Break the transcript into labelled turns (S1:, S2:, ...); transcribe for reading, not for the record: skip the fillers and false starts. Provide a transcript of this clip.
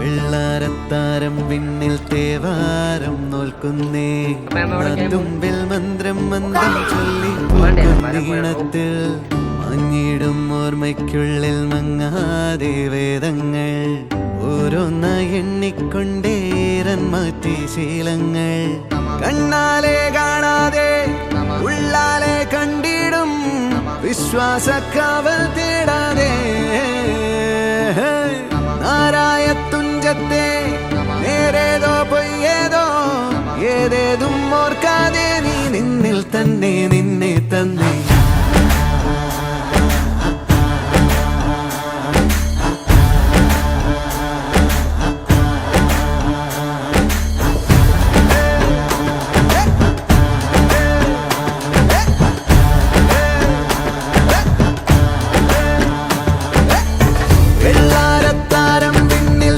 S1: വെള്ളാരത്താരം വിണ്ണിൽ തേവാരം നോൽക്കുന്നേ തുമ്പിൽ മന്ത്രം മന്ത്രം ചൊല്ലി ഈണത്തിൽ മങ്ങിടും ഓർമ്മയ്ക്കുള്ളിൽ മങ്ങാതെ വേദങ്ങൾ ഓരോന്നായി എണ്ണിക്കൊണ്ടേരൻ മാറ്റി ശീലങ്ങൾ കണ്ണാലെ കാണാതെ ഉള്ളാലെ കണ്ടിടും വിശ്വാസക്കാവൽ തേടാതെ നാരായ തുഞ്ചത്തെ നേരേതോ പൊയ്യേതോ ഏതേതും ഓർക്കാതെ നീ നിന്നിൽ തന്നെ നിന്നെ തന്നെ